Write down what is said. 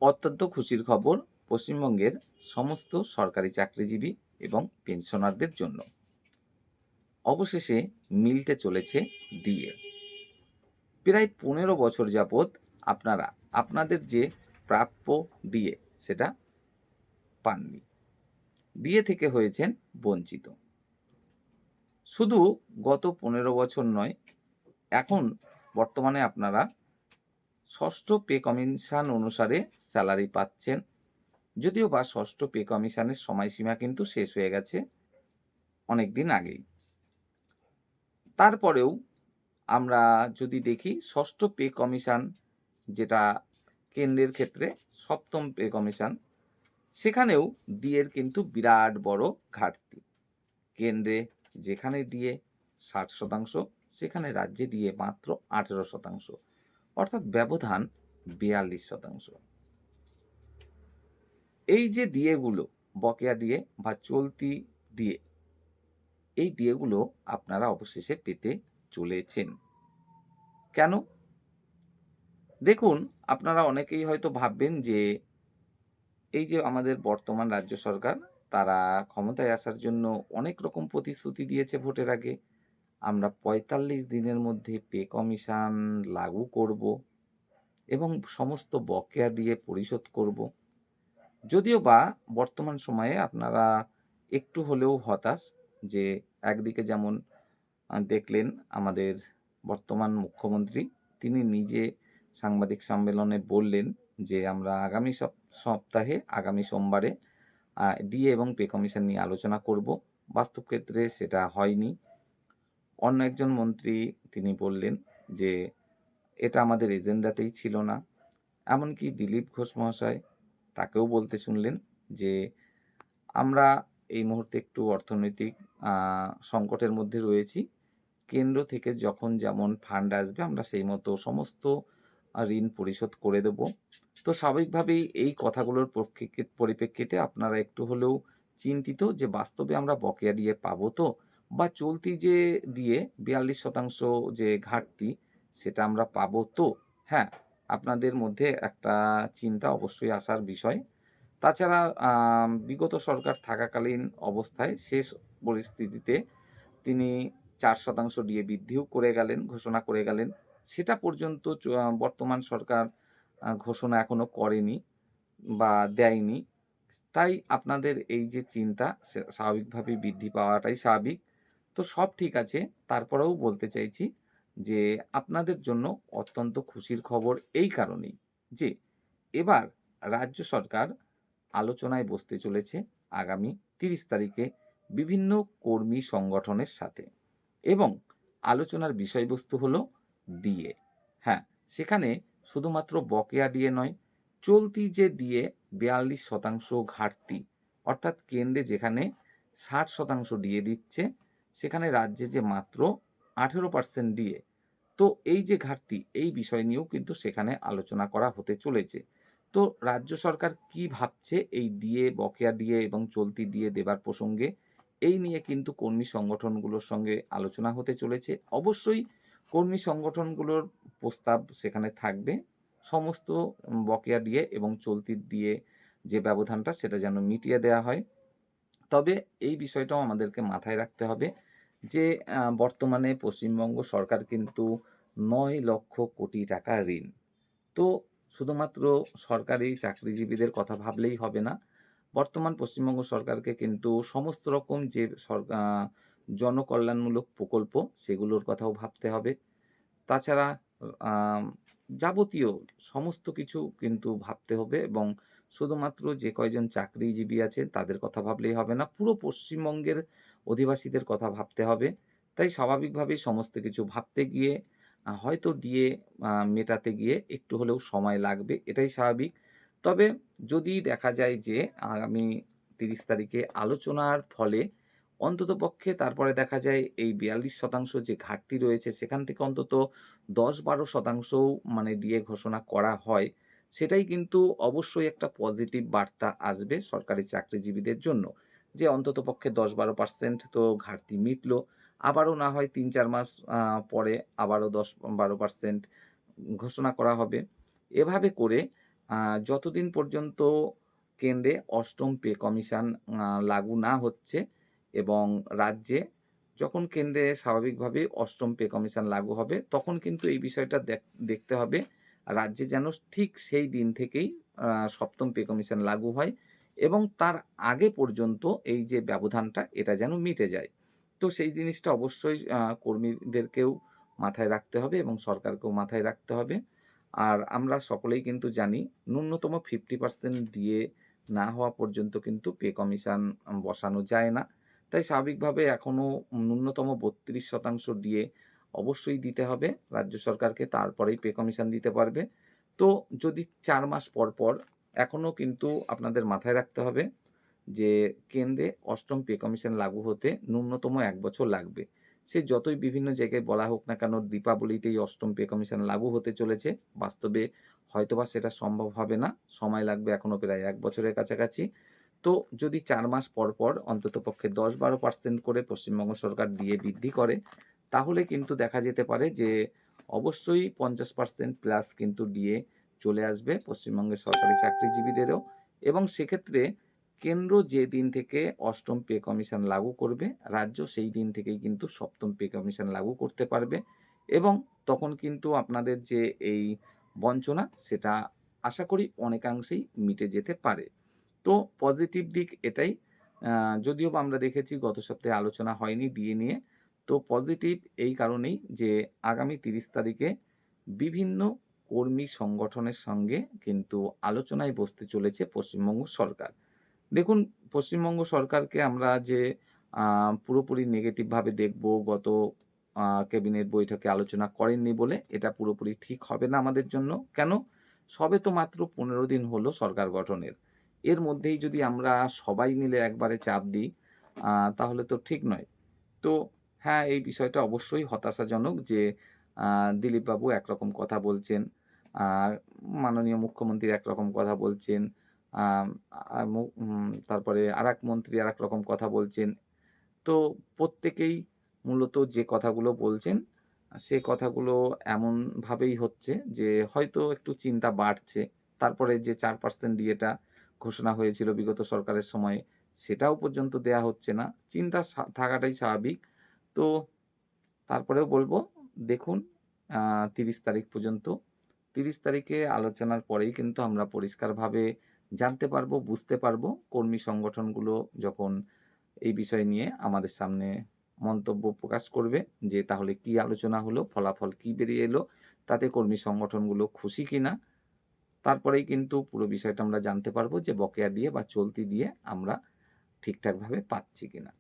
অত্যন্ত খুশির খবর পশ্চিমবঙ্গের সমস্ত সরকারি চাকরিজীবী এবং পেনশনারদের জন্য। অবশেষে মিলতে চলেছে ডিএ। প্রায় ১৫ বছর যাবৎ আপনারা আপনাদের যে প্রাপ্য ডিএ সেটা পাননি। ডিএ থেকে হয়েছেন বঞ্চিত। শুধু গত ১৫ বছর নয়, এখন বর্তমানে আপনারা ৬ষ্ঠ পে কমিশন অনুসারে স্যালারি পাচ্ছেন। যদিও বা ৬ষ্ঠ পে কমিশনের সময়সীমা কিন্তু শেষ হয়ে গেছে অনেকদিন আগেই। তারপরেও আমরা যদি দেখি ৬ষ্ঠ পে কমিশন, যেটা কেন্দ্রের ক্ষেত্রে ৭ম পে কমিশন, সেখানেও ডিএর কিন্তু বিরাট বড় ঘাটতি। কেন্দ্রে যেখানে ডিএ ৬০%, সেখানে রাজ্যে ডিএ মাত্র ১৮%, অর্থাৎ ব্যবধান ৪২%। এই যে ডিএগুলো, বকেয়া ডিএ বা চলতি ডিএ, এই ডিএগুলো আপনারা অবশেষে পেতে চলেছেন। কেন? দেখুন, আপনারা অনেকেই হয়তো ভাববেন যে এই যে আমাদের বর্তমান রাজ্য সরকার, তারা ক্ষমতায় আসার জন্য অনেক রকম প্রতিশ্রুতি দিয়েছে ভোটের আগে। আমরা ৪৫ দিনের মধ্যে পে কমিশন লাগু করব এবং সমস্ত বকেয়া ডিএ পরিশোধ করব। যদিও বা বর্তমান সময়ে আপনারা একটু হলেও হতাশ যে একদিকে যেমন দেখলেন আমাদের বর্তমান মুখ্যমন্ত্রী, তিনি নিজে সাংবাদিক সম্মেলনে বললেন যে আমরা আগামী সপ্তাহে আগামী সোমবারে ডিএ এবং পে কমিশন নিয়ে আলোচনা করব। বাস্তব ক্ষেত্রে সেটা হয়নি। অন্য একজন মন্ত্রী তিনি বললেন যে এটা আমাদের এজেন্ডাতেই ছিল না। এমনকি দিলীপ ঘোষ মহাশয়, তাকেও বলতে শুনলেন যে আমরা এই মুহূর্তে একটু অর্থনৈতিক আ সংকটের মধ্যে রয়েছি। কেন্দ্র থেকে যখন যেমন ফান্ড আসবে আমরা সেই মতো সমস্ত ঋণ পরিশোধ করে দেব। তো স্বাভাবিকভাবেই এই কথাগুলোর পরিপ্রেক্ষিতে আপনারা একটু হলেও চিন্তিত যে বাস্তবে আমরা বকেয়া ডিএ পাবো তো? বা চলতি যে ডিএ ৪২% যে ঘাটতি, সেটা আমরা পাবো তো? হ্যাঁ, আপনাদের মধ্যে একটা চিন্তা অবশ্যই আসার বিষয়। তাছাড়া বিগত সরকার থাকাকালীন অবস্থায় শেষ পরিস্থিতিতে তিনি ৪% ডিএ বৃদ্ধিও করে গেলেন, ঘোষণা করে গেলেন। সেটা পর্যন্ত বর্তমান সরকার ঘোষণা এখনো করেনি বা দেয়নি। তাই আপনাদের এই যে চিন্তা, স্বাভাবিকভাবেই বৃদ্ধি পাওয়াটাই স্বাভাবিক। তো সব ঠিক আছে। তারপরেও বলতে চাইছি যে আপনাদের জন্য অত্যন্ত খুশির খবর এই কারণেই যে এবার রাজ্য সরকার আলোচনায় বসতে চলেছে আগামী ৩০ তারিখে বিভিন্ন কর্মী সংগঠনের সাথে, এবং আলোচনার বিষয়বস্তু হলো ডিএ। হ্যাঁ, সেখানে শুধুমাত্র বকেয়া ডিএ নয়, চলতি যে ডিএ ৪২% ঘাটতি, অর্থাৎ কেন্দ্রে যেখানে ৬০% ডিএ দিচ্ছে, সেখানে রাজ্যে যে মাত্র ১৮% ডিএ। তো এই যে ঘাটতি, এই বিষয় নিয়েও কিন্তু সেখানে আলোচনা করা হতে চলেছে। তো রাজ্য সরকার কি ভাবছে এই ডিএ, বকেয়া ডিএ এবং চলতি ডিএ দেবার প্রসঙ্গে, এই নিয়ে কিন্তু কর্মী সংগঠনগুলোর সঙ্গে আলোচনা হতে চলেছে। অবশ্যই কর্মী সংগঠনগুলোর প্রস্তাব সেখানে থাকবে। সমস্ত বকেয়া ডিএ এবং চলতি ডিএ যে ব্যবধানটা, সেটা যেন মিটিয়ে দেয়া হয়। তবে এই বিষয়টাও আমাদেরকে মাথায় রাখতে হবে যে বর্তমানে পশ্চিমবঙ্গ সরকার কিন্তু ৯,০০,০০০ কোটি টাকা ঋণ। তো শুধুমাত্র সরকারি চাকরিজীবীদের কথা ভাবলেই হবে না। বর্তমান পশ্চিমবঙ্গ সরকারকে কিন্তু সমস্ত রকম যে জনকল্যাণমূলক প্রকল্প, সেগুলোর কথাও ভাবতে হবে। তাছাড়া আম যাবতীয় সমস্ত কিছু কিন্তু ভাবতে হবে, এবং শুধুমাত্র যে কয়জন চাকরিজীবী আছেন তাদের কথা ভাবলেই হবে না। পুরো পশ্চিমবঙ্গের অধিবাসীদের কথা ভাবতে হবে। তাই স্বাভাবিকভাবেই সমস্ত কিছু ভাবতে গিয়ে হয়তো ডিএ মেটাতে গিয়ে একটু হলেও সময় লাগবে। এটাই স্বাভাবিক। তবে যদি দেখা যায় যে আগামী ৩০ তারিখে আলোচনার ফলে অন্ততপক্ষে তারপরে দেখা যায় এই ৪২% যে ঘাটতি রয়েছে, সেখান থেকে অন্তত ১০-১২% মানে ডিএ ঘোষণা করা হয়, সেটাই কিন্তু অবশ্যই একটা পজিটিভ বার্তা আসবে সরকারি চাকরিজীবীদের জন্য। যে অন্ততপক্ষে ১০-১২% তো ঘাটতি মিটল। আবারও না হয় ৩-৪ মাস পরে আবারও ১০-১২% ঘোষণা করা হবে। এভাবে করে আ যতদিন পর্যন্ত কেন্দ্রে ৮ম পে কমিশন লাগু না হচ্ছে এবং রাজ্যে যখন কেন্দ্রে স্বাভাবিকভাবেই ৮ম পে কমিশন লাগু হবে, তখন কিন্তু এই বিষয়টা দেখতে হবে রাজ্যে যেন ঠিক সেই দিন থেকেই ৭ম পে কমিশন লাগু হয় এবং তার আগে পর্যন্ত এই যে ব্যবধানটা এটা যেন মিটে যায়। তো সেই জিনিসটা অবশ্যই কর্মীদেরকেও মাথায় রাখতে হবে এবং সরকারকেও মাথায় রাখতে হবে। আর আমরা সকলেই কিন্তু জানি ন্যূনতম 50% ডিএ না হওয়া পর্যন্ত কিন্তু পে কমিশন বসানো যায় না। তাই স্বাভাবিকভাবে এখনো ন্যূনতম ৩২% ডিএ অবশ্যই দিতে হবে রাজ্য সরকারকে, তারপরেই পে কমিশন দিতে পারবে। তো যদি ৪ মাস পর, পর এখনো কিন্তু আপনাদের মাথায় রাখতে হবে যে কেন্দ্রে ৮ম পে কমিশন লাগু হতে ন্যূনতম ১ বছর লাগবে। সে যতই বিভিন্ন জায়গায় বলা হোক না কেন দীপাবলিতেই ৮ম পে কমিশন লাগু হতে চলেছে। বাস্তবে হয়তোবা সেটা সম্ভব হবে না। সময় লাগবে এখনো প্রায় ১ বছরের কাছাকাছি। তো যদি ৪ মাস পর, পর অন্ততপক্ষে ১০-১২% করে পশ্চিমবঙ্গ সরকার ডিএ বৃদ্ধি করে, তাহলে কিন্তু দেখা যেতে পারে যে অবশ্যই ৫০% প্লাস কিন্তু ডিএ চলে আসবে পশ্চিমবঙ্গের সরকারি চাকরিজীবীদেরও এবং সেক্ষেত্রে কেন্দ্র যেদিন থেকে ৮ম পে কমিশন লাগু করবে, রাজ্য সেই দিন থেকেই কিন্তু ৭ম পে কমিশন লাগু করতে পারবে এবং তখন কিন্তু আপনাদের যে এই বঞ্চনা, সেটা আশা করি অনেকাংশেই মিটে যেতে পারে। তো পজিটিভ দিক এটাই। আ যদিও বা আমরা দেখেছি গত সপ্তাহে আলোচনা হয়নি ডিএ নিয়ে। তো পজিটিভ এই কারণেই যে আগামী ৩০ তারিখে বিভিন্ন কর্মী সংগঠনের সঙ্গে কিন্তু আলোচনায় বসতে চলেছে পশ্চিমবঙ্গ সরকার। দেখুন, পশ্চিমবঙ্গ সরকারকে আমরা যে আ পুরোপুরি নেগেটিভ ভাবে দেখব, গত ক্যাবিনেট বৈঠকে আলোচনা করেননি বলে এটা পুরোপুরি ঠিক হবে না আমাদের জন্য। কেন? সবে তো মাত্র ১৫ দিন হলো সরকার গঠনের। এর মধ্যেই যদি আমরা সবাই মিলে একবারে চাপ দিই, আ তাহলে তো ঠিক নয়। তো হ্যাঁ, এই বিষয়টা অবশ্যই হতাশাজনক যে আ দিলীপবাবু একরকম কথা বলছেন, আ মাননীয় মুখ্যমন্ত্রী একরকম কথা বলছেন, আম আ মু তারপরে আরেক মন্ত্রী আরেক রকম কথা বলছেন। তো প্রত্যেকেই মূলত যে কথাগুলো বলছেন, সে কথাগুলো এমনভাবেই হচ্ছে যে হয়তো একটু চিন্তা বাড়ছে। তারপরে যে ৪% ডিএটা ঘোষণা হয়েছিল বিগত সরকারের সময়ে, সেটাও পর্যন্ত দেয়া হচ্ছে না। চিন্তা থাকাটাই স্বাভাবিক। তো তারপরেও বলব, দেখুন, ৩০ তারিখ পর্যন্ত। ৩০ তারিখে আলোচনার পরেই কিন্তু আমরা পরিষ্কারভাবে জানতে পারবো, বুঝতে পারবো কর্মী সংগঠনগুলো যখন এই বিষয় নিয়ে আমাদের সামনে মন্তব্য প্রকাশ করবে যে তাহলে কি আলোচনা হলো, ফলাফল কি বেরিয়ে এলো, তাতে কর্মী সংগঠনগুলো খুশি কিনা। তারপরেই কিন্তু পুরো বিষয়টা আমরা জানতে পারবো যে বকেয়া দিয়ে বা চলতি দিয়ে আমরা ঠিকঠাকভাবে পাচ্ছি কিনা।